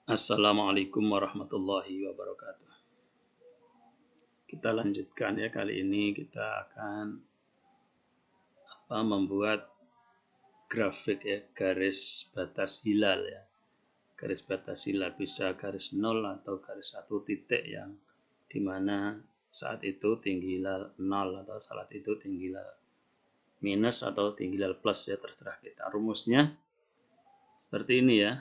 Assalamualaikum warahmatullahi wabarakatuh. Kita lanjutkan ya, kali ini kita akan membuat grafik ya, garis batas hilal ya. Garis batas hilal bisa garis 0 atau garis 1 titik yang dimana saat itu tinggi hilal 0 atau saat itu tinggi hilal minus atau tinggi hilal plus ya, terserah kita. Rumusnya seperti ini ya.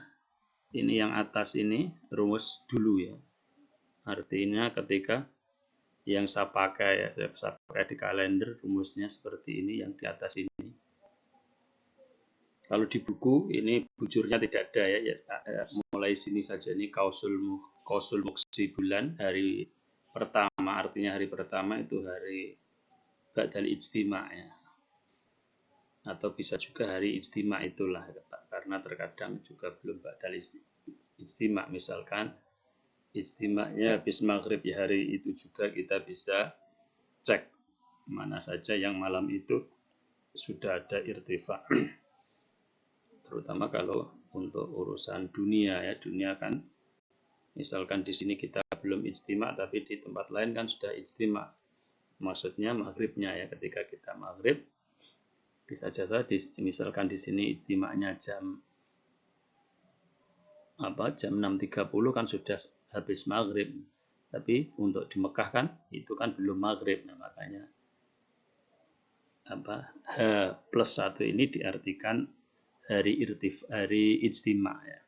Ini yang atas ini rumus dulu ya. Artinya ketika yang saya pakai ya, saya pakai di kalender, rumusnya seperti ini yang di atas ini. Kalau di buku ini bujurnya tidak ada ya, mulai sini saja. Ini kausul muksi bulan hari pertama, artinya hari pertama itu hari ba'dal ijtima ya, atau bisa juga hari ijtima itulah, karena terkadang juga belum ba'dal ijtima. Misalkan ijtimanya habis maghrib ya, hari itu juga kita bisa cek mana saja yang malam itu sudah ada irtifa. Terutama kalau untuk urusan dunia ya, dunia kan misalkan di sini kita belum ijtima tapi di tempat lain kan sudah ijtima. Maksudnya maghribnya ya, ketika kita maghrib bisa saja misalkan di sini ijtimanya jam 6.30 kan sudah habis maghrib. Tapi untuk di Mekah kan itu kan belum maghrib. Nah, makanya H plus 1 ini diartikan hari ijtima ya.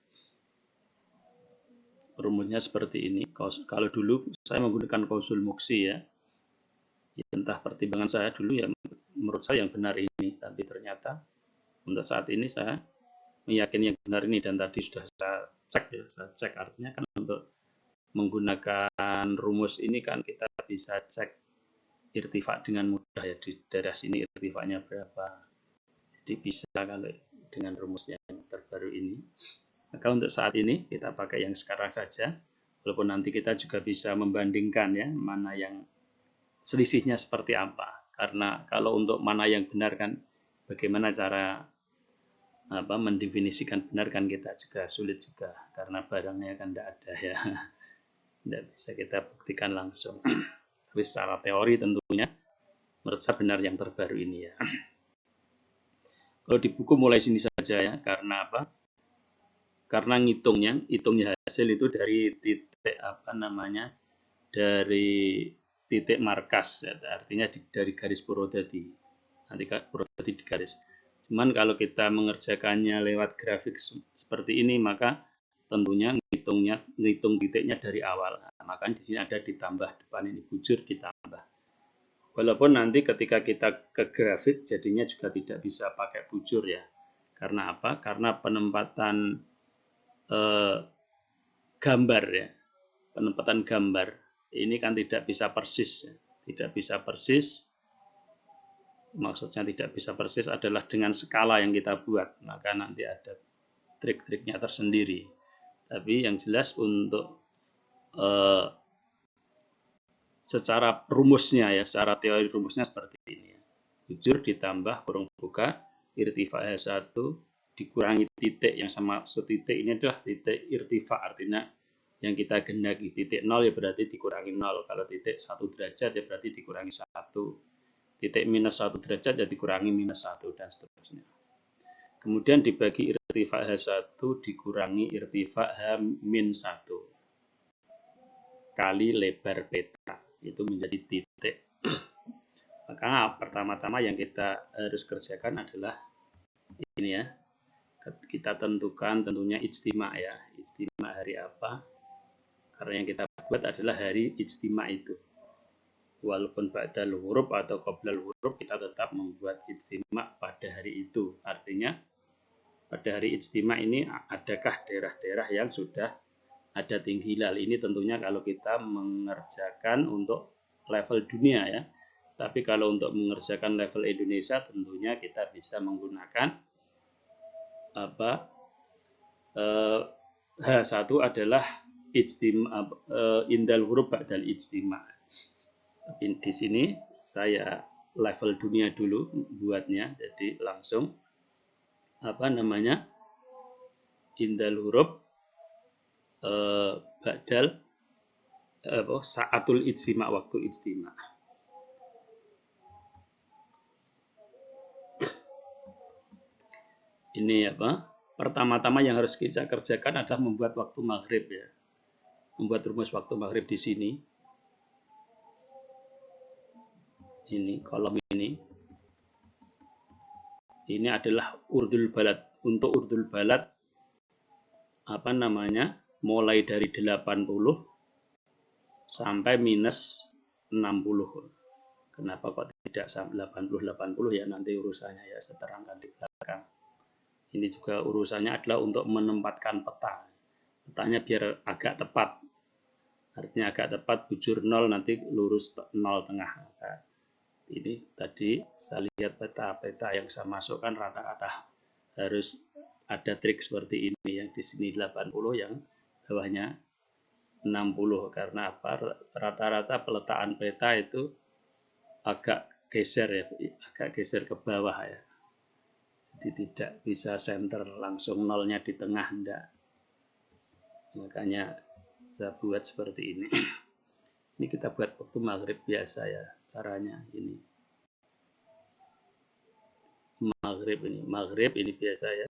Rumusnya seperti ini. Kalau dulu saya menggunakan kausul muksi ya. Entah pertimbangan saya dulu ya, menurut saya yang benar ini, tapi ternyata untuk saat ini saya meyakini yang benar ini, dan tadi sudah saya cek artinya kan untuk menggunakan rumus ini kan kita bisa cek irtifa dengan mudah ya, di daerah sini irtifanya berapa. Jadi bisa kalau dengan rumus yang terbaru ini. Maka untuk saat ini kita pakai yang sekarang saja, walaupun nanti kita juga bisa membandingkan ya, mana yang selisihnya seperti apa. Karena kalau untuk mana yang benar kan, bagaimana cara mendefinisikan benar kan kita juga sulit juga, karena barangnya kan tidak ada ya. Tidak bisa kita buktikan langsung. Tapi secara teori tentunya menurut saya benar yang terbaru ini ya. Kalau di buku mulai sini saja ya, karena apa? Karena hitungnya hasil itu dari titik dari titik markas ya, artinya dari garis Purwodadi. Nanti Purwodadi di garis. Cuman kalau kita mengerjakannya lewat grafik seperti ini, maka tentunya ngitung titiknya dari awal. Nah, makanya di sini ada ditambah, depan ini bujur ditambah. Walaupun nanti ketika kita ke grafik jadinya juga tidak bisa pakai bujur ya. Karena apa? Karena penempatan gambar ya. Penempatan gambar ini kan tidak bisa persis ya. Tidak bisa persis. Maksudnya tidak bisa persis adalah dengan skala yang kita buat. Maka nanti ada trik-triknya tersendiri. Tapi yang jelas untuk secara rumusnya ya, secara teori rumusnya seperti ini ya. Bujur ditambah kurung buka irtifa H1 dikurangi titik yang sama setitik, ini adalah titik irtifa, artinya yang kita kehendaki. Titik 0 ya berarti dikurangi 0. Kalau titik 1 derajat ya berarti dikurangi 1. Titik minus 1 derajat ya dikurangi minus 1 dan seterusnya. Kemudian dibagi irtifa H1 dikurangi irtifa H-1 kali lebar peta, itu menjadi titik. Maka pertama-tama yang kita harus kerjakan adalah ini ya, kita tentukan tentunya ijtima ya, ijtima hari apa, karena yang kita buat adalah hari ijtima itu. Walaupun ba'dal huruf atau qoblal huruf, kita tetap membuat ijtima pada hari itu. Artinya pada hari ijtima ini adakah daerah-daerah yang sudah ada tinggi hilal. Ini tentunya kalau kita mengerjakan untuk level dunia ya. Tapi kalau untuk mengerjakan level Indonesia tentunya kita bisa menggunakan H1 adalah ijtima, indal huruf ba'dal ijtima. Tapi di sini saya level dunia dulu buatnya, jadi langsung indal huruf Ba'dal sa'atul ijtima, waktu ijtima. Ini pertama-tama yang harus kita kerjakan adalah membuat waktu maghrib ya. Membuat rumus waktu maghrib di sini. Ini kolom ini. Ini adalah urdul balad. Untuk urdul balad mulai dari 80 sampai minus 60. Kenapa kok tidak 80 ya, nanti urusannya ya saya terangkan di belakang. Ini juga urusannya adalah untuk menempatkan peta. Petanya biar agak tepat. Artinya agak tepat, bujur 0 nanti lurus 0 tengah. Nah, ini tadi saya lihat peta-peta yang saya masukkan rata-rata harus ada trik seperti ini, yang di sini 80, yang bawahnya 60. Karena apa? Rata-rata peletakan peta itu agak geser ya, agak geser ke bawah ya. Jadi tidak bisa center langsung nolnya di tengah, enggak. Makanya saya buat seperti ini. Ini kita buat waktu maghrib biasa ya, caranya ini. Maghrib ini biasa ya.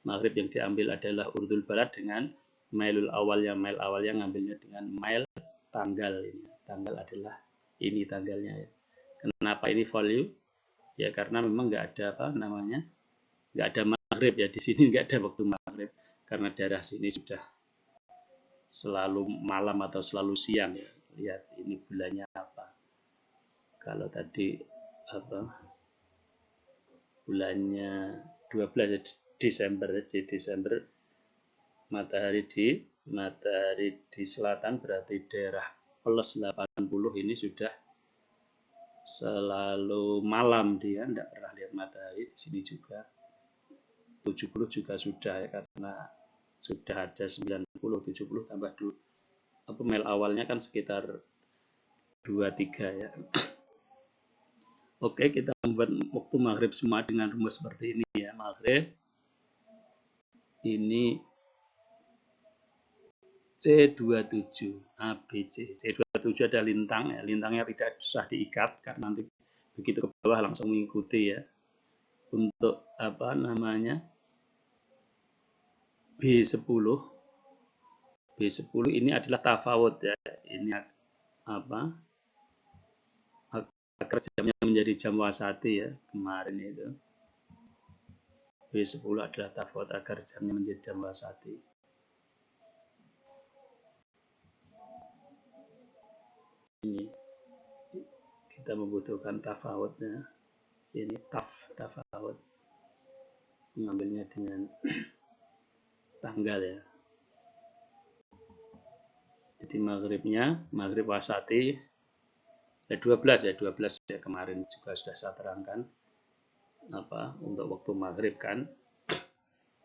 Maghrib yang diambil adalah urdul balad dengan mailul awalnya. Mail awalnya ngambilnya dengan mail tanggal ini. Tanggal adalah ini tanggalnya ya. Kenapa ini value? Ya karena memang nggak ada nggak ada maghrib ya, di sini nggak ada waktu maghrib karena daerah sini sudah selalu malam atau selalu siang ya. Lihat ini bulannya apa. Kalau tadi bulannya 12 Desember, Desember matahari di selatan, berarti daerah plus 80 ini sudah selalu malam, dia tidak pernah lihat matahari. Di sini juga 70 juga sudah ya, karena sudah ada 90, 70 tambah 2. Mail awalnya kan sekitar 23 ya. Oke, kita membuat waktu maghrib semua dengan rumus seperti ini ya. Maghrib ini C27 ABC. C27 ada lintang ya. Lintangnya tidak susah diikat karena nanti begitu ke bawah langsung mengikuti ya. Untuk B10 ini adalah tafawut ya. Ini agar jamnya menjadi jam wasati ya, kemarin itu. B10 adalah tafawut agar jamnya menjadi jam wasati. Ini kita membutuhkan tafawutnya. Ini tafawut. Mengambilnya dengan tanggal ya. Jadi maghrib wasati 12 ya, kemarin juga sudah saya terangkan untuk waktu maghrib kan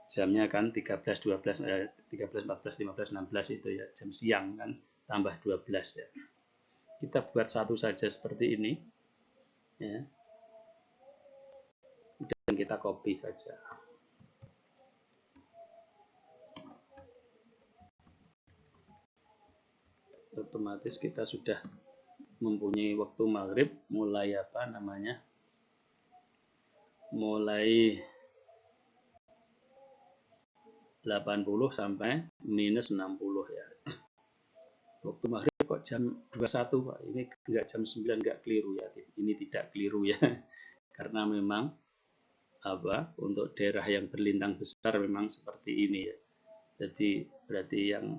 jamnya kan 13, 12, 13, 14, 15, 16 itu ya, jam siang kan, tambah 12 ya. Kita buat satu saja seperti ini ya. Dan kita copy saja. Otomatis kita sudah mempunyai waktu maghrib mulai mulai 80 sampai minus 60 ya. Waktu maghrib kok jam 21 Pak, ini enggak jam 9, enggak keliru ya. Ini tidak keliru ya. Karena memang untuk daerah yang berlintang besar memang seperti ini ya. Jadi berarti yang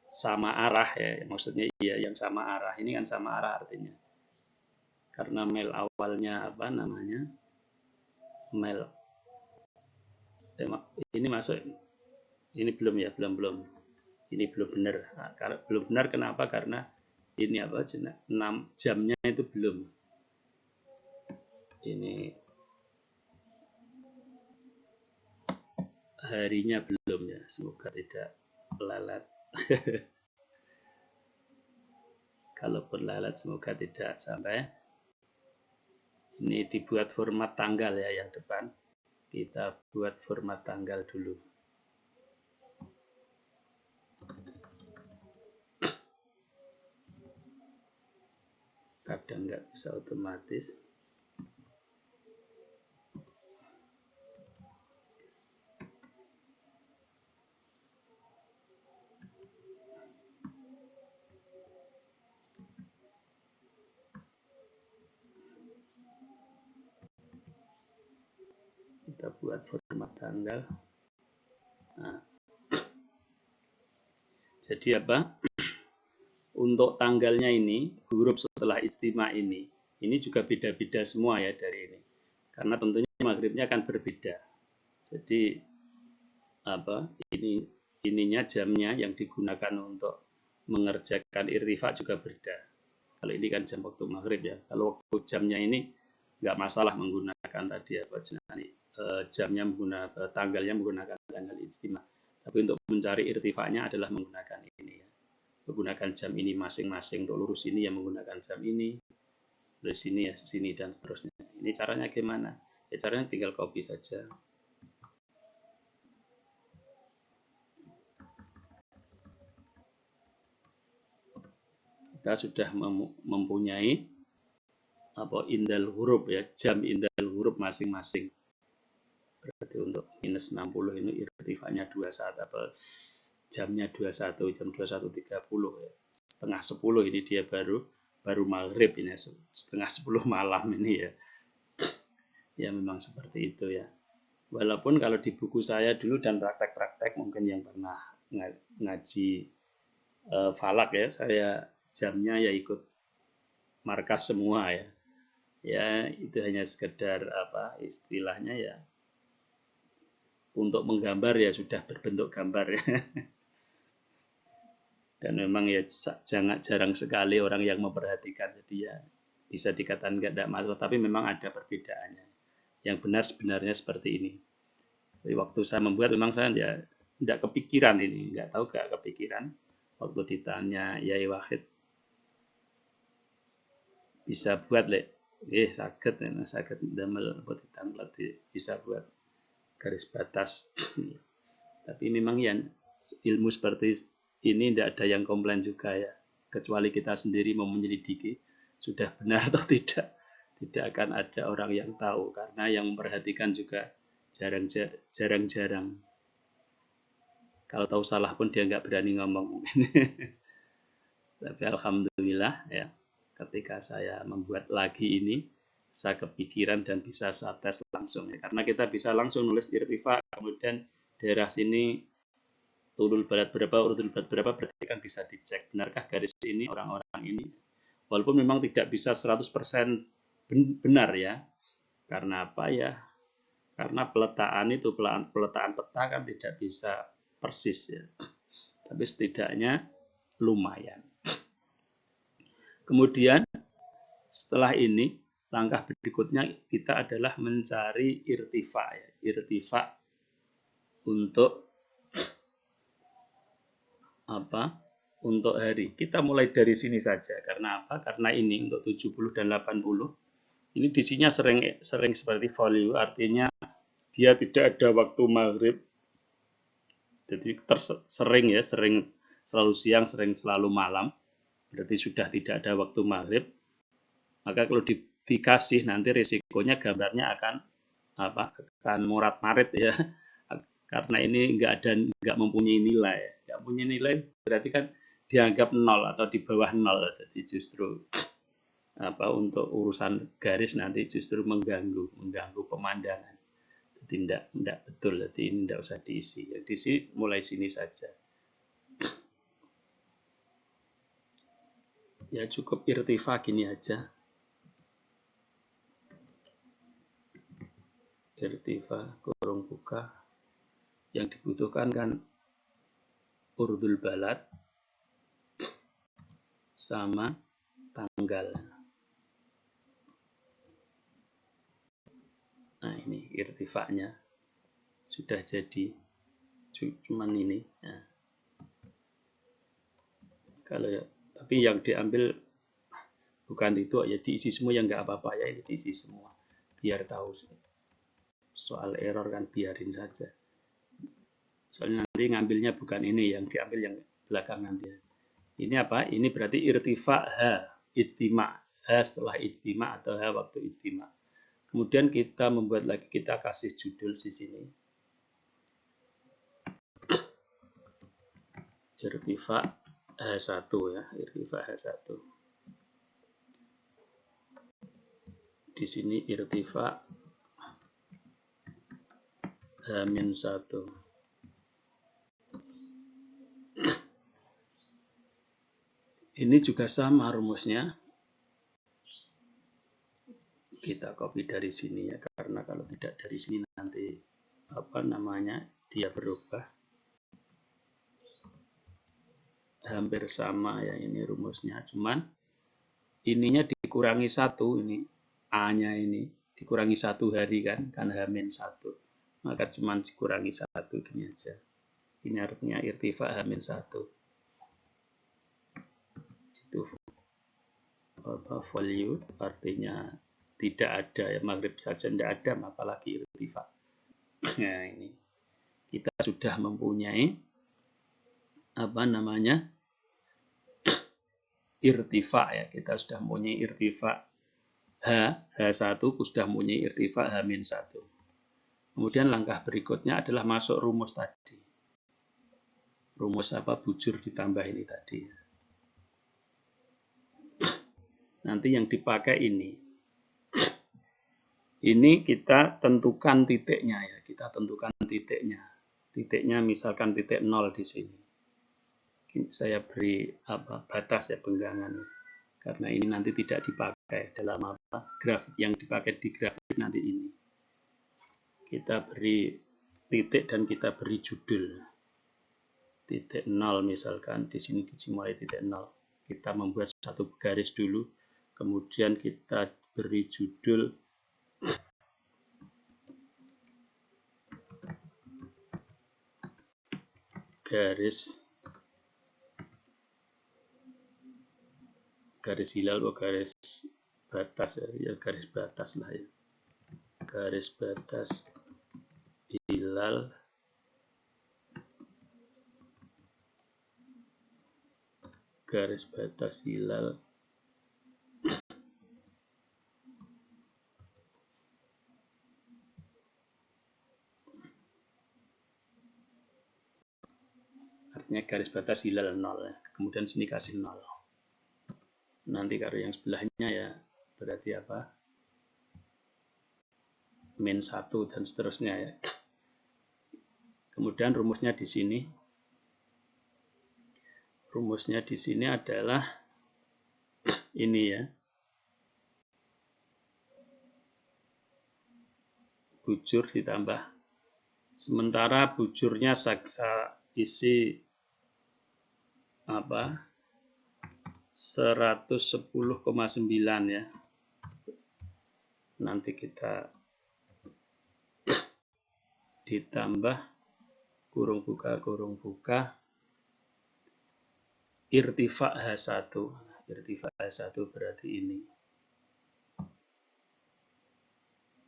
sama arah ya, maksudnya iya yang sama arah. Ini kan sama arah artinya. Karena mail awalnya mail ini masuk, ini belum ya, belum. Ini belum benar. Nah, belum benar kenapa? Karena ini 6 jamnya itu belum. Ini harinya belum ya, semoga tidak lelet. Kalaupun lelet semoga tidak sampai. Ini dibuat format tanggal ya, yang depan kita buat format tanggal dulu. udah nggak bisa otomatis. Kita buat format tanggal. Nah, jadi apa? Untuk tanggalnya ini, huruf setelah istimewa ini juga beda-beda semua ya dari ini. Karena tentunya maghribnya akan berbeda. Jadi apa? Ininya jamnya yang digunakan untuk mengerjakan irtifa juga beda. Kalau ini kan jam waktu maghrib ya. Kalau waktu jamnya ini nggak masalah menggunakan tadi apa jamnya menggunakan tanggalnya menggunakan tanggal istimewa. Tapi untuk mencari irtifanya adalah menggunakan ini ya. Menggunakan jam ini masing-masing. Untuk lurus ini yang menggunakan jam ini, dari sini ya sini dan seterusnya. Ini caranya gimana? Ya caranya tinggal copy saja. Kita sudah mempunyai apa indal huruf ya, jam indal huruf masing-masing. Berarti untuk minus 60 ini irtifanya 21 apa jamnya 21 jam 21.30 ya. Setengah 10 ini dia baru maghrib ini setengah 10 malam ini ya. Ya memang seperti itu ya. Walaupun kalau di buku saya dulu dan praktek-praktek mungkin yang pernah ngaji falak ya, saya jamnya ya ikut markas semua ya. Ya itu hanya sekedar apa istilahnya ya untuk menggambar ya sudah berbentuk gambar ya. Dan memang ya jarang sekali orang yang memperhatikan, jadi ya bisa dikatakan nggak ada masalah, tapi memang ada perbedaannya. Yang benar sebenarnya seperti ini. Jadi waktu saya membuat memang saya ya tidak kepikiran ini, nggak tahu nggak kepikiran. Waktu ditanya Yai Wahid bisa buat sakit damel buat ditanglet bisa buat garis batas. Tapi memang ya ilmu seperti ini tidak ada yang komplain juga ya, kecuali kita sendiri mau menyelidiki sudah benar atau tidak akan ada orang yang tahu karena yang memperhatikan juga jarang-jarang. Kalau tahu salah pun dia nggak berani ngomong. Tapi alhamdulillah ya, ketika saya membuat lagi ini saya kepikiran dan bisa saya tes langsung ya, karena kita bisa langsung nulis irtifa, kemudian daerah sini turul barat berapa, urut barat berapa, berarti kan bisa dicek benarkah garis ini orang-orang ini. Walaupun memang tidak bisa 100% benar ya. Karena apa ya? Karena peletaan peta kan tidak bisa persis ya. Tapi setidaknya lumayan. Kemudian setelah ini langkah berikutnya kita adalah mencari irtifa ya. Irtifa untuk apa? Untuk hari. Kita mulai dari sini saja. Karena apa? Karena ini untuk 70 dan 80 ini isinya sering seperti value, artinya dia tidak ada waktu maghrib. Jadi sering selalu siang, sering selalu malam. Berarti sudah tidak ada waktu maghrib. Maka kalau dikasih nanti risikonya gambarnya akan morat-marit ya. Karena ini nggak mempunyai nilai. Nggak punya nilai berarti kan dianggap nol atau di bawah nol. Jadi justru untuk urusan garis nanti justru mengganggu pemandangan. Jadi tidak betul, jadi ini tidak usah diisi. Jadi diisi mulai sini saja. Ya cukup irtifa gini aja. Irtifa kurung buka. Yang dibutuhkan kan urdul balad sama tanggal. Nah ini irtifanya sudah jadi, cuman ini. Nah. Kalau ya, tapi yang diambil bukan itu ya, diisi semua yang nggak apa-apa ya, ini diisi semua biar tahu. Soal error kan biarin saja. Soalnya nanti ngambilnya bukan ini, yang diambil yang belakang nanti. Ini apa? Ini berarti irtifa H, ijtima. H setelah ijtima atau H waktu ijtima. Kemudian kita membuat lagi, kita kasih judul di sini. Irtifa H1 ya, irtifa H1. Di sini irtifa H-1. Ini juga sama rumusnya. Kita copy dari sini ya, karena kalau tidak dari sini nanti dia berubah. Hampir sama ya ini rumusnya, cuman ininya dikurangi 1, ini A-nya ini dikurangi 1 hari kan H-1, maka cuman dikurangi 1 gini aja. Ini artinya irtifa H-1. Itu value artinya tidak ada ya, maghrib saja tidak ada, apalagi irtifa. Nah, ini kita sudah mempunyai irtifa ya, kita sudah mempunyai irtifa H1, sudah mempunyai irtifa H-1. Kemudian langkah berikutnya adalah masuk rumus tadi. Rumus bujur ditambah ini tadi. Nanti yang dipakai ini. Ini kita tentukan titiknya ya, kita tentukan titiknya. Titiknya misalkan titik 0 di sini. Saya beri batas ya, benggangan. Karena ini nanti tidak dipakai dalam grafik yang dipakai di grafik nanti ini. Kita beri titik dan kita beri judul. Titik 0 misalkan, di sini dimulai titik 0. Kita membuat satu garis dulu, kemudian kita beri judul garis hilal atau garis batas ya, garis batas lah ya. Garis batas hilal artinya garis batas hilal 0 ya. Kemudian sini kasih 0. Nanti kalau yang sebelahnya ya berarti min 1 dan seterusnya ya. Kemudian rumusnya di sini. Rumusnya di sini adalah ini ya. Bujur ditambah. Sementara bujurnya isi 110,9 ya. Nanti kita ditambah kurung buka irtifa H1. Irtifa H1 berarti ini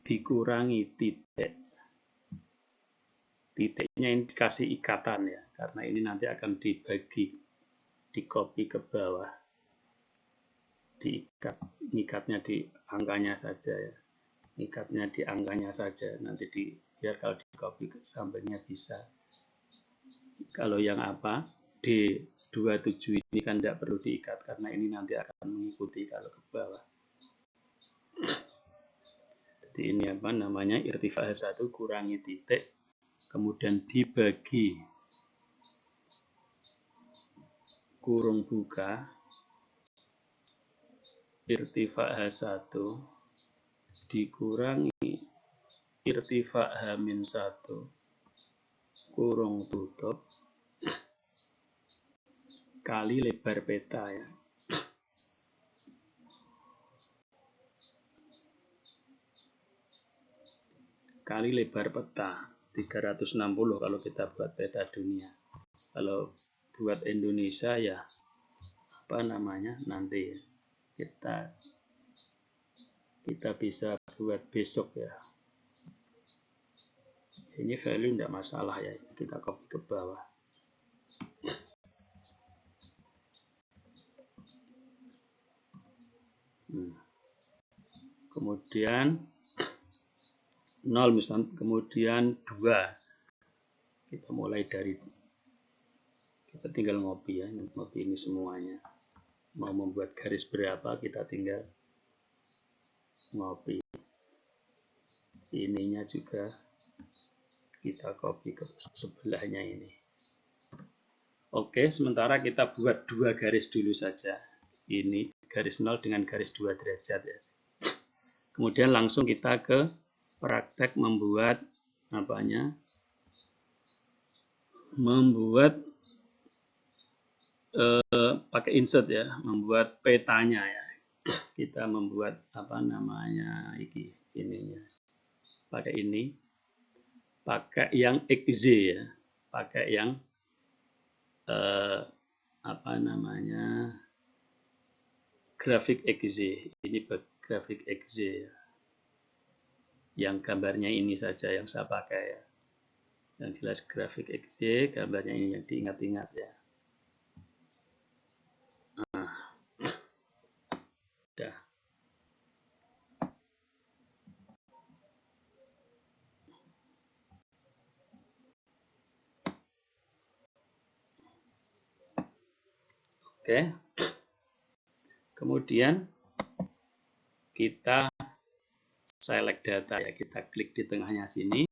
dikurangi titik. Titiknya ini dikasih ikatan ya, karena ini nanti akan dibagi, di copy ke bawah, diikat, ngikatnya di angkanya saja ya, ngikatnya di angkanya saja, nanti biar kalau di copy ke sampingnya bisa. Kalau yang D27 ini kan tidak perlu diikat, karena ini nanti akan mengikuti kalau ke bawah. Jadi ini irtifa H1 kurangi titik, kemudian dibagi kurung buka irtifa H1 dikurangi irtifa H-1 kurung tutup kali lebar peta ya. Kali lebar peta 360 kalau kita buat peta dunia. Kalau buat Indonesia ya nanti kita bisa buat besok ya. Ini value tidak masalah ya, kita copy ke bawah. kemudian 0 misalnya, kemudian 2. Kita mulai dari, kita tinggal ngopi ya, ngopi ini semuanya. Mau membuat garis berapa, kita tinggal ngopi. Ininya juga kita copy ke sebelahnya ini. Oke, sementara kita buat 2 garis dulu saja. Ini garis 0 dengan garis 2 derajat ya. Kemudian langsung kita ke praktek membuat apanya? Membuat pakai insert ya, membuat petanya ya. Kita membuat apa namanya ininya. Pakai ini. Pakai yang XZ ya. Pakai yang apa namanya? Grafik XZ. Ini grafik XZ ya. Yang gambarnya ini saja yang saya pakai ya. Yang jelas grafik XZ, gambarnya ini yang diingat-ingat ya. Nah, udah. Oke. Kemudian kita select data ya, kita klik di tengahnya sini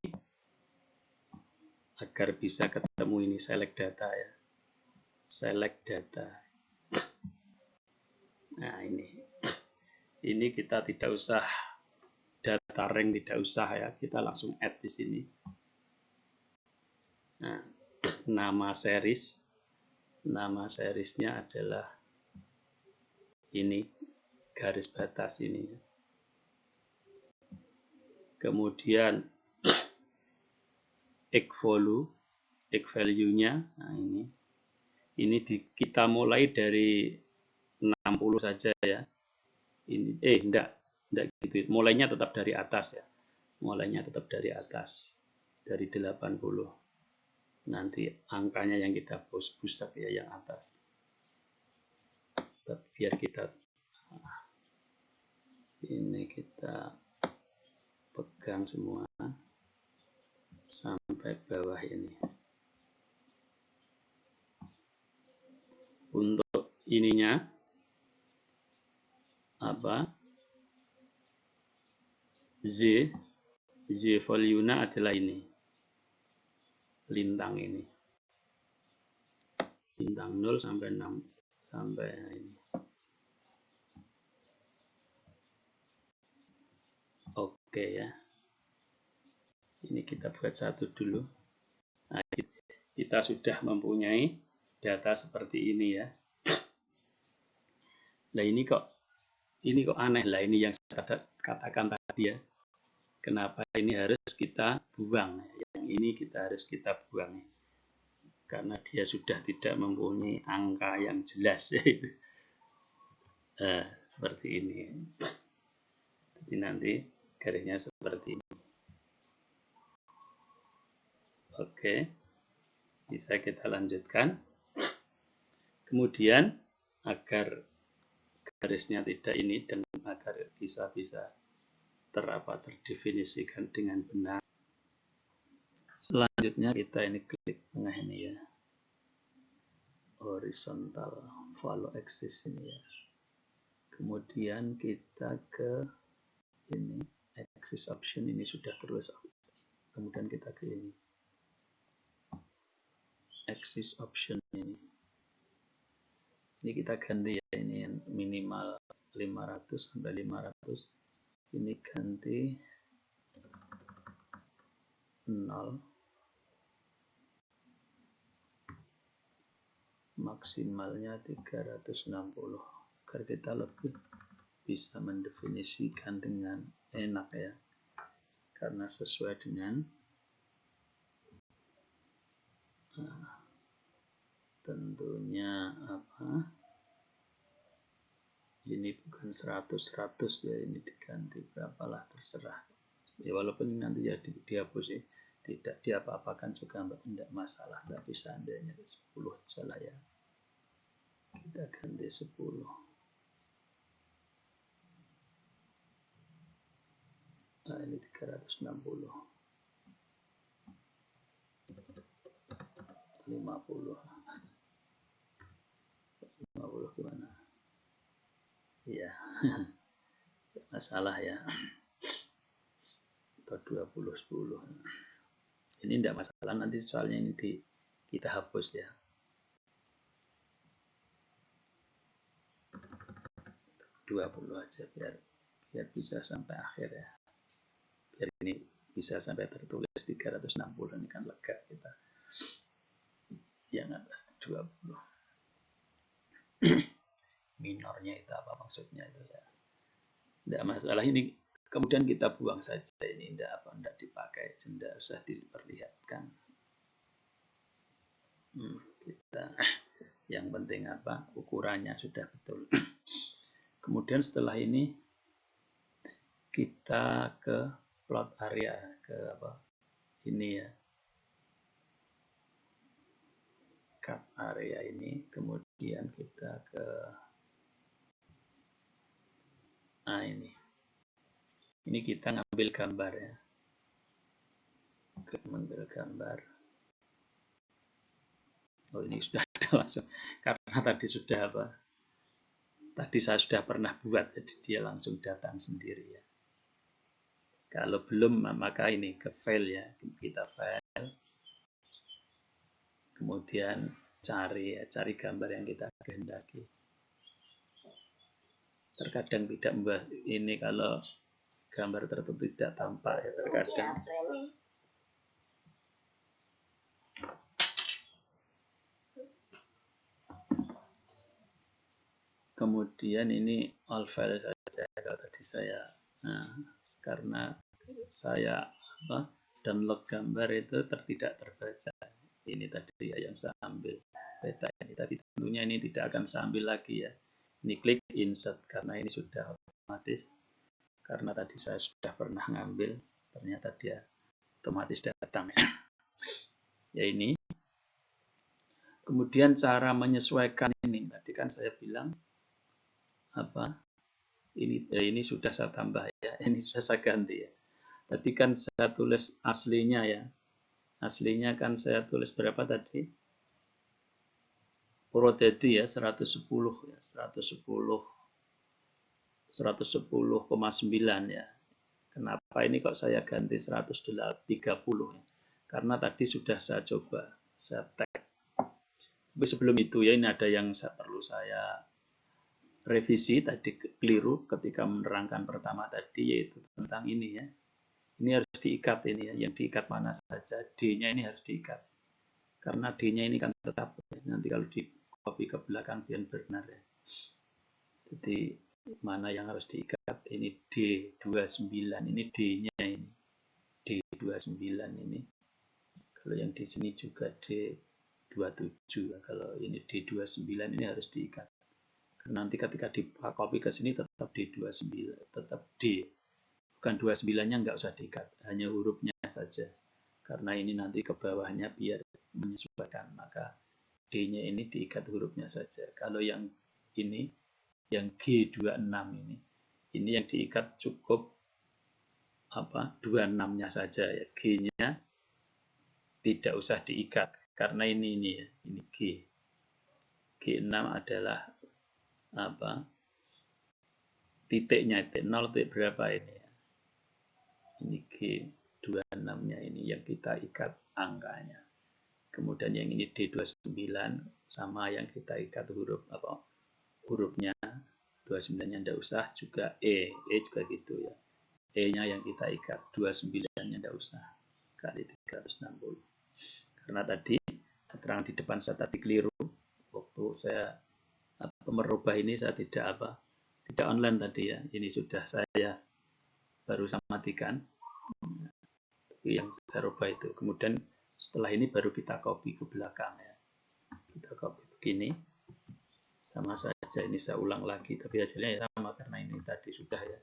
agar bisa ketemu ini select data ya. Select data. Nah, ini kita tidak usah data rank, tidak usah ya, kita langsung add di sini. Nah, nama seriesnya adalah ini, garis batas ini. Kemudian egg value-nya, nah ini kita mulai dari 60 saja ya. Ini enggak gitu. Mulainya tetap dari atas ya. Mulainya tetap dari atas. Dari 80. Nanti angkanya yang kita pusat ya yang atas. Biar kita ini kita pegang semua sampai bawah ini. Untuk ininya apa? Z value-nya adalah ini. Lintang ini. Lintang 0 sampai 6 sampai ini. Oke ya. Ini kita buat satu dulu. Nah, kita sudah mempunyai data seperti ini ya. Nah, ini kok aneh lah, ini yang saya katakan tadi ya. Kenapa ini harus kita buang? Yang ini harus kita buang. Karena dia sudah tidak mempunyai angka yang jelas. Seperti ini. Jadi nanti garisnya seperti ini. Oke, bisa kita lanjutkan. Kemudian agar garisnya tidak ini dan agar bisa terdefinisikan dengan benar. Selanjutnya kita ini klik tengah ini ya, horizontal follow axis ini ya. Kemudian kita ke ini axis option, ini sudah terus. Kemudian kita ke ini axis option ini kita ganti ya, ini yang minimal 500 sampai 500, ini ganti 0, maksimalnya 360 agar kita lebih bisa mendefinisikan dengan enak ya, karena sesuai dengan tentunya apa, ini bukan 100 ya, ini diganti berapalah terserah ya, walaupun nanti ya dihapus ya, tidak diapa-apakan juga tidak masalah, nggak bisa andainya 10 aja lah ya, kita ganti 10. Nah, ini 360. 50 gimana? Iya. Masalah ya. Atau 20 10. Ini tidak masalah, nanti soalnya ini kita hapus ya. 20 aja biar bisa sampai akhir ya. Biar ini bisa sampai tertulis 360, ini kan lega kita. Yang atas 20. Minornya itu apa maksudnya itu ya? Tidak masalah, ini kemudian kita buang saja, ini tidak dipakai, tidak usah diperlihatkan. Kita yang penting apa? Ukurannya sudah betul. Kemudian setelah ini kita ke plot area, ke apa? Ini ya. Cut area ini, kemudian kita ke ini kita ngambil gambar ya. Mengambil gambar. Oh, ini sudah ada langsung, karena tadi sudah apa? Tadi saya sudah pernah buat, jadi dia langsung datang sendiri ya. Kalau belum, maka ini ke file ya, kita file, kemudian cari gambar yang kita kehendaki. Terkadang tidak membahas ini kalau gambar tertentu tidak tampak ya, terkadang. Kemudian ini all file saja kalau tadi saya, karena saya download gambar itu tidak terbaca. Ini tadi yang saya ambil peta ini tadi, tentunya ini tidak akan saya ambil lagi ya. Ini klik insert karena ini sudah otomatis. Karena tadi saya sudah pernah ngambil, ternyata dia otomatis datang ya. Ya ini. Kemudian cara menyesuaikan ini, tadi kan saya bilang apa? Ini sudah saya tambah ya, ini sudah saya ganti ya. Tadi kan saya tulis aslinya ya. Aslinya kan saya tulis berapa tadi? Purwodadi ya 110 ya, 110,9 ya. Kenapa ini kok saya ganti 130 ya? Karena tadi sudah saya coba, saya tag. Tapi sebelum itu ya, ini ada yang perlu saya revisi tadi, keliru ketika menerangkan pertama tadi, yaitu tentang ini ya. Ini harus diikat ini ya, yang diikat mana saja, D-nya ini harus diikat. Karena D-nya ini kan tetap, nanti kalau di copy ke belakang biar benar ya. Jadi mana yang harus diikat, ini D29, ini D-nya ini. D29 ini. Kalau yang di sini juga D27, kalau ini D29 ini harus diikat. Karena nanti ketika di copy ke sini tetap D29, tetap D. Bukan 29-nya nggak usah diikat, hanya hurufnya saja. Karena ini nanti ke bawahnya biar menyesuaikan, maka D-nya ini diikat hurufnya saja. Kalau yang ini, yang G26 ini yang diikat cukup 26-nya saja ya. G-nya tidak usah diikat, karena ini ya, ini G. G6 adalah titiknya, titik 0, titik berapa ini ya. Ini G26-nya ini yang kita ikat angkanya. Kemudian yang ini D29 sama yang kita ikat hurufnya, 29-nya tidak usah, juga E juga gitu ya. E-nya yang kita ikat, 29-nya tidak usah, kali 360. Karena tadi keterangan di depan saya tadi keliru, waktu saya merubah ini saya tidak online tadi ya, ini sudah saya baru saya matikan yang saya rubah itu. Kemudian setelah ini baru kita copy ke belakang ya. Kita copy begini, sama saja, ini saya ulang lagi, tapi hasilnya ya sama karena ini tadi sudah ya.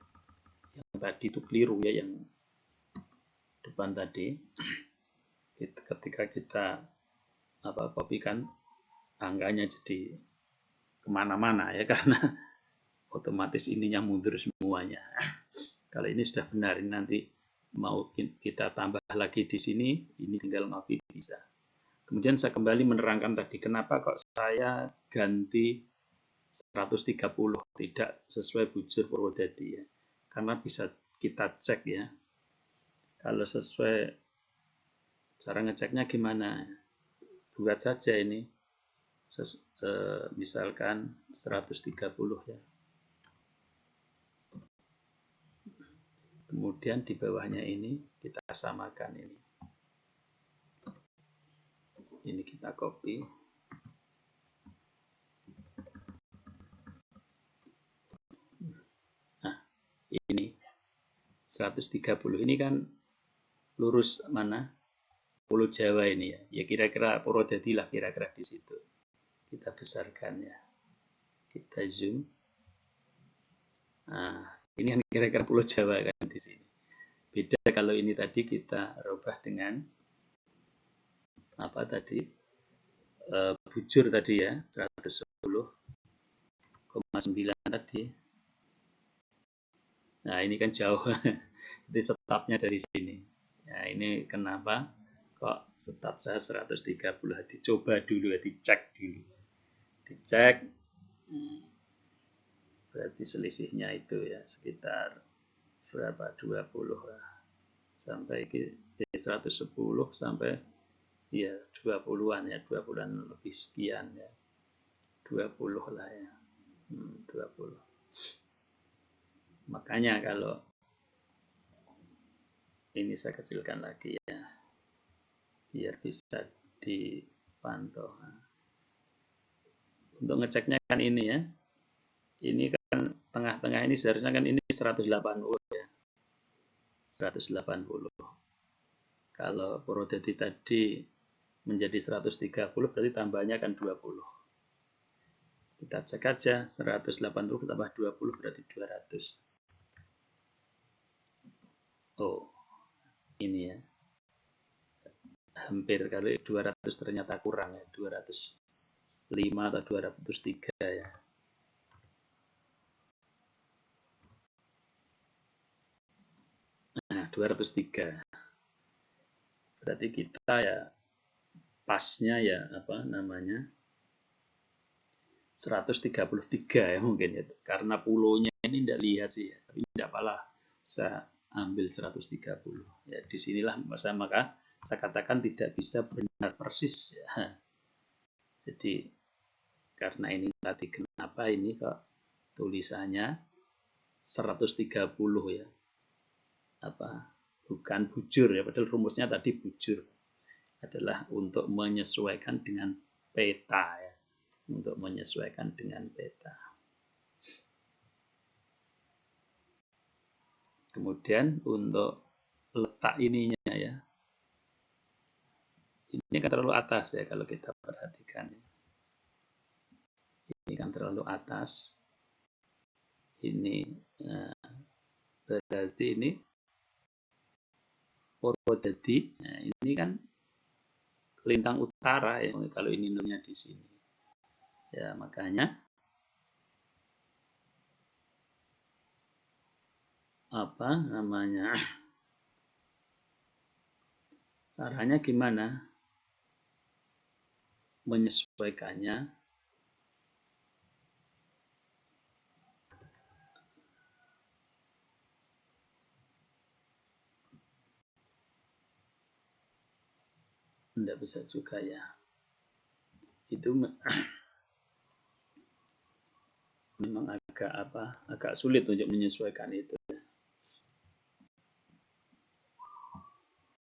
Yang tadi itu keliru ya, yang depan tadi. Ketika kita copykan angkanya jadi kemana-mana ya, karena otomatis ininya mundur semuanya. Kalau ini sudah benar, ini nanti mau kita tambah lagi di sini, ini tinggal ngopi bisa. Kemudian saya kembali menerangkan tadi, kenapa kok saya ganti 130 tidak sesuai bujur Purwodadi ya. Karena bisa kita cek ya. Kalau sesuai, cara ngeceknya gimana? Buat saja ini. Misalkan 130 ya. Kemudian di bawahnya ini kita samakan ini. Ini kita copy. Nah, ini 130 ini kan lurus mana? Pulau Jawa ini ya. Ya kira-kira Purwodadi lah kira-kira di situ. Kita besarkan ya. Kita zoom. Nah, ini kan kira-kira Pulau Jawa kan di sini. Beda kalau ini tadi kita rubah dengan apa tadi? Bujur tadi ya, 110,9 tadi. Nah, ini kan jauh. Itu setapnya dari sini. Nah, ini kenapa kok stat saya 130? Dicoba dulu, dicek dulu. Dicek, berarti selisihnya itu ya sekitar berapa? 20 lah. Sampai ke 110 sampai ya 20-an ya, 20-an lebih sekian ya. 20 lah ya. 20. Makanya kalau ini saya kecilkan lagi ya, biar bisa dipantau. Untuk ngeceknya kan ini ya, ini kan tengah-tengah ini seharusnya kan ini 180 ya, 180. Kalau Purwodadi tadi menjadi 130 berarti tambahnya kan 20. Kita cek aja 180 tambah 20 berarti 200. Oh, ini ya. Hampir kali 200 ternyata kurang ya, 205 atau 203 ya. Nah, 203. Berarti kita ya pasnya ya apa namanya? 133 ya mungkin ya. Karena pulaunya ini tidak lihat sih ya. Tapi tidak apalah. Saya ambil 130. Ya disinilah maka saya katakan tidak bisa benar persis ya. Jadi karena ini tadi kenapa ini kok tulisannya 130 ya. Apa? Bukan bujur ya, padahal rumusnya tadi bujur. Adalah untuk menyesuaikan dengan peta ya. Untuk menyesuaikan dengan peta. Kemudian untuk letak ininya ya, ini kan terlalu atas ya kalau kita perhatikan. Ini kan terlalu atas. Ini berarti ini Purwodadi. Nah, ini kan lintang utara ya kalau ini nolnya di sini. Ya makanya apa namanya? Caranya gimana? Menyesuaikannya tidak bisa juga ya. Itu memang agak sulit untuk menyesuaikan itu.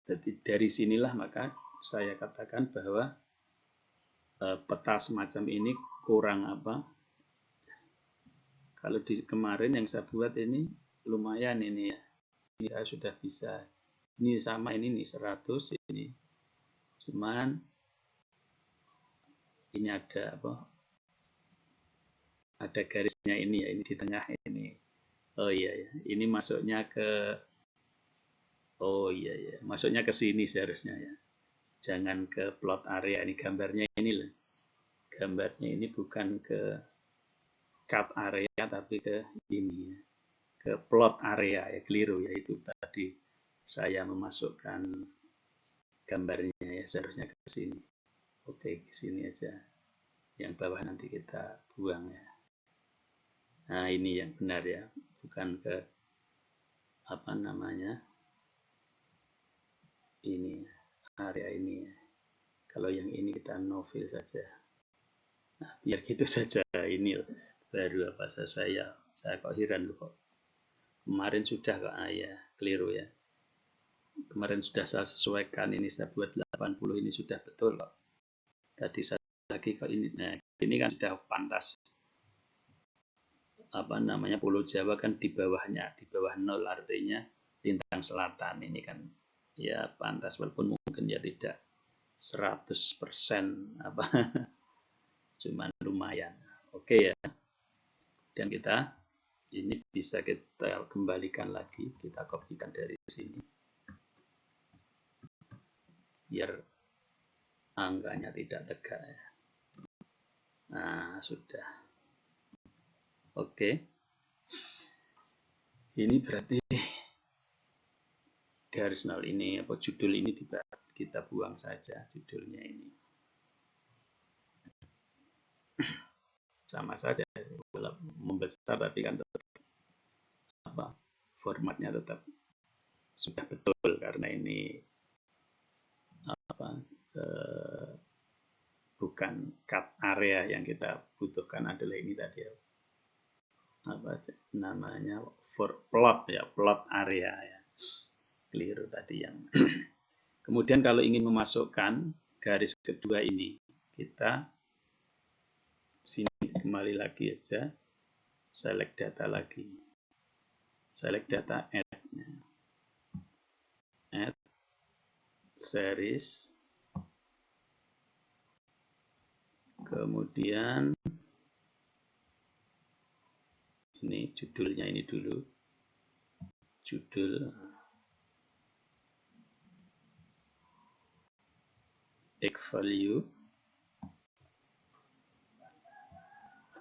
Jadi dari sinilah maka saya katakan bahwa peta semacam ini kurang apa. Kalau di kemarin yang saya buat ini lumayan ini ya. Ini saya sudah bisa. Ini sama ini nih 100 ini. Cuman ini ada apa? Ada garisnya ini ya, ini di tengah ini. Oh iya ya, ini masuknya ke masuknya ke sini seharusnya ya. Jangan ke plot area ini, gambarnya ini loh. Gambarnya ini bukan ke cut area tapi ke ini ya. Ke plot area ya, keliru ya itu tadi. saya memasukkan gambarnya ya, seharusnya ke sini. Oke, ke sini aja. Yang bawah nanti kita buang ya. Nah, ini yang benar ya, bukan ke apa namanya, ini area ini ya. Kalau yang ini kita no fill saja. Nah, biar gitu saja. Ini baru apa saya kok heran loh kok. Kemarin sudah kok, ya keliru ya. Kemarin sudah saya sesuaikan, ini saya buat 80, ini sudah betul kok. Tadi saya lagi kok ini, nah ini kan sudah pantas. Apa namanya, Pulau Jawa kan di bawahnya, di bawah 0 artinya lintang selatan, ini kan ya pantas, walaupun mungkin ya tidak 100% apa cuman lumayan. Oke ya. Dan kita ini bisa kita kembalikan lagi, kita kopikan dari sini biar angkanya tidak tegak ya. Nah, sudah. Oke. Ini berarti garis 0 ini, apa judul ini kita buang saja judulnya ini. Sama saja, membesar tapi kan tetap apa formatnya tetap sudah betul, karena ini apa bukan cut area, yang kita butuhkan adalah ini tadi apa namanya, for plot ya, plot area ya, keliru tadi yang kemudian kalau ingin memasukkan garis kedua ini, kita sini kembali lagi saja, select data lagi, select data, add series, kemudian ini judulnya ini dulu, judul X value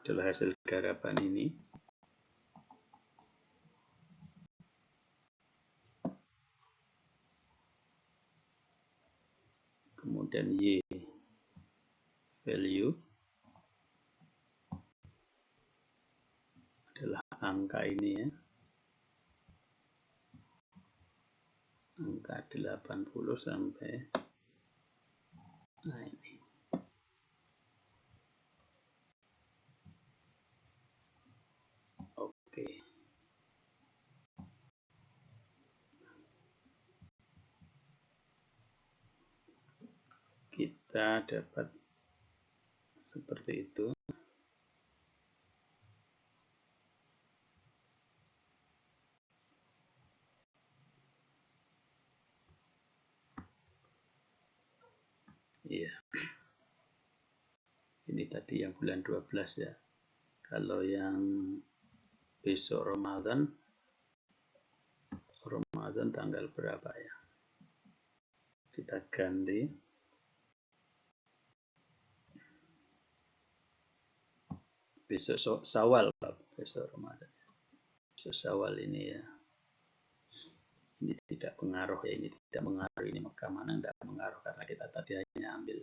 adalah hasil garapan ini. Kemudian Y value adalah angka ini ya, angka 80 sampai, nah ini. Oke. Kita dapat seperti itu. Iya. Ini tadi yang bulan 12 ya. Kalau yang besok Ramadan tanggal berapa ya? Kita ganti besok Syawal, besok Ramadan. Besok Syawal ini ya. Ini tidak pengaruh ya, ini tidak mengaruh, ini Mekah mana tidak mengaruh, karena kita tadi hanya ambil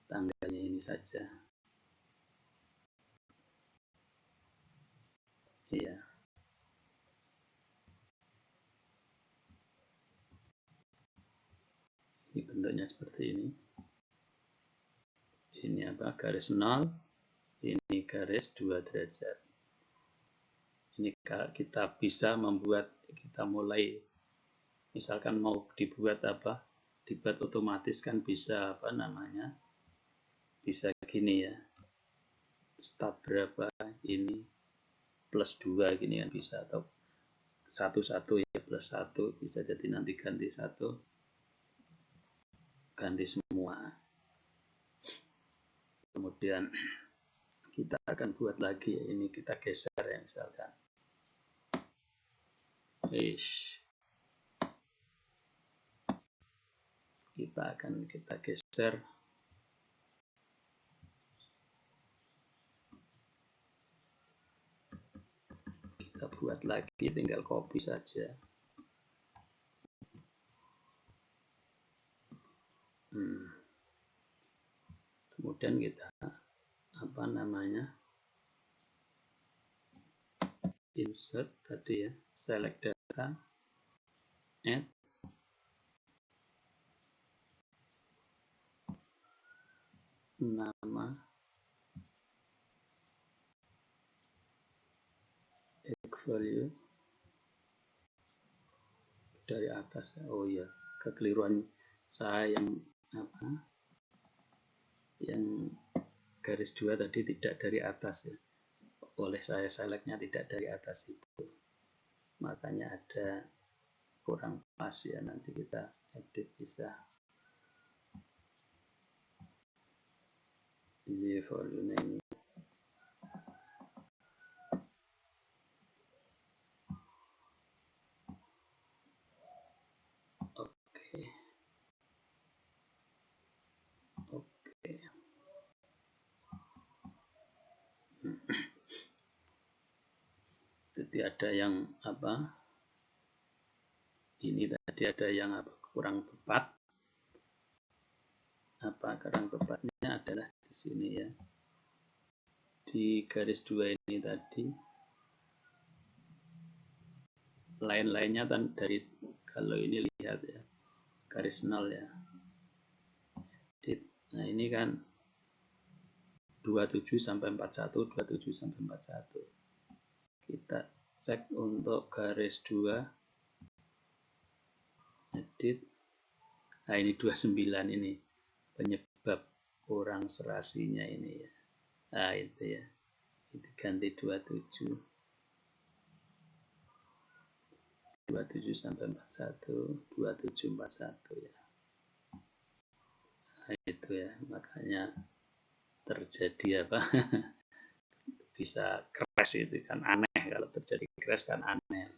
tanggalnya ini saja. Iya. Ini bentuknya seperti ini. Ini apa? Garis 0. Ini garis 2 derajat. Ini kita bisa membuat, kita mulai, misalkan mau dibuat apa? Dibuat otomatis kan bisa apa namanya? Bisa gini ya. Start berapa ini? Plus 2 gini kan bisa, atau 1 ya, plus 1 bisa, jadi nanti ganti 1, ganti semua. Kemudian kita akan buat lagi, ini kita geser ya, misalkan kita geser, kita buat lagi, tinggal copy saja. Kemudian kita insert tadi ya, select data, add, nama, egg value dari atas. Oh iya, kekeliruan saya yang garis 2 tadi tidak dari atas ya. Oleh saya selectnya tidak dari atas itu. Makanya ada kurang pas ya, nanti kita edit bisa. Ini volume ini. Oke. Jadi ada yang ini tadi ada yang kurang tepat. Kurang tepatnya adalah di sini ya. Di garis 2 ini tadi lain-lainnya kan dari, kalau ini lihat ya, garis 0 ya. Nah, ini kan 27 sampai 41, 27 sampai 41. Kita cek untuk garis 2, edit. Nah, ini 29 ini penyebab kurang serasinya ini ya. Nah, itu ya. Itu ganti 27. 27 sampai 41, 27 41 ya. Nah, itu ya, makanya terjadi bisa crash, itu kan aneh kalau terjadi crash, kan aneh.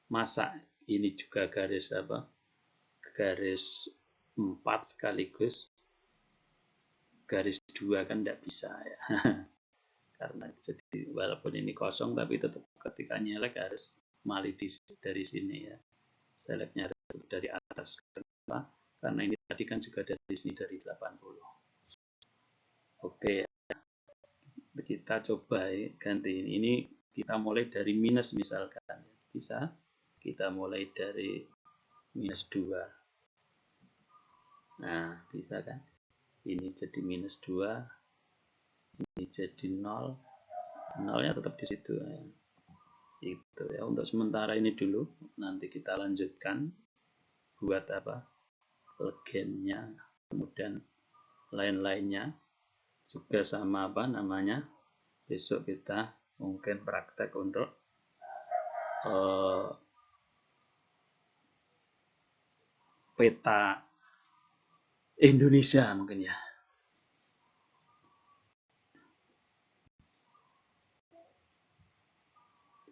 Masa ini juga garis garis 4 sekaligus garis 2 kan tidak bisa ya. Karena jadi walaupun ini kosong tapi tetap ketika nyelek harus malih dari sini ya. Selectnya dari atas. Kenapa? Karena ini tadi kan juga dari sini, dari 80. Oke, kita coba ganti ini. Ini kita mulai dari minus misalkan. Bisa kita mulai dari minus 2. Nah, bisa kan? Ini jadi minus 2. Ini jadi 0. Nolnya tetap di situ. Itu ya, untuk sementara ini dulu. Nanti kita lanjutkan buat legennya, kemudian lain-lainnya juga sama besok kita mungkin praktek untuk peta Indonesia mungkin ya.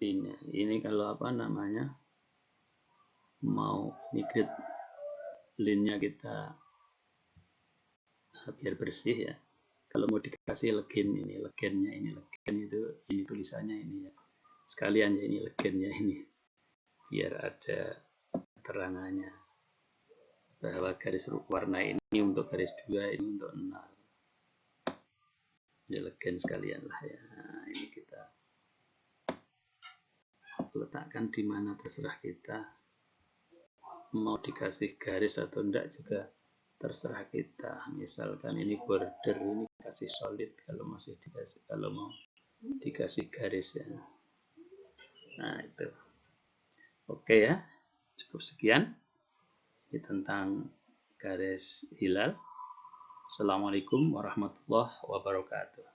Ini kalau mau migrate link-nya kita biar bersih ya. Kalau mau dikasih legend, ini legendnya, ini legend itu, ini tulisannya ini ya. Sekalian ya, ini legendnya ini, biar ada keterangannya bahwa garis warna ini untuk garis 2, ini untuk 0. Ini legend sekalian lah ya. Nah, ini kita letakkan di mana terserah kita. Mau dikasih garis atau enggak juga terserah kita. Misalkan ini border, ini kasih solid kalau masih dikasih, kalau mau dikasih garis ya. Nah, itu. Oke ya, cukup sekian. Ini tentang garis hilal. Assalamualaikum warahmatullahi wabarakatuh.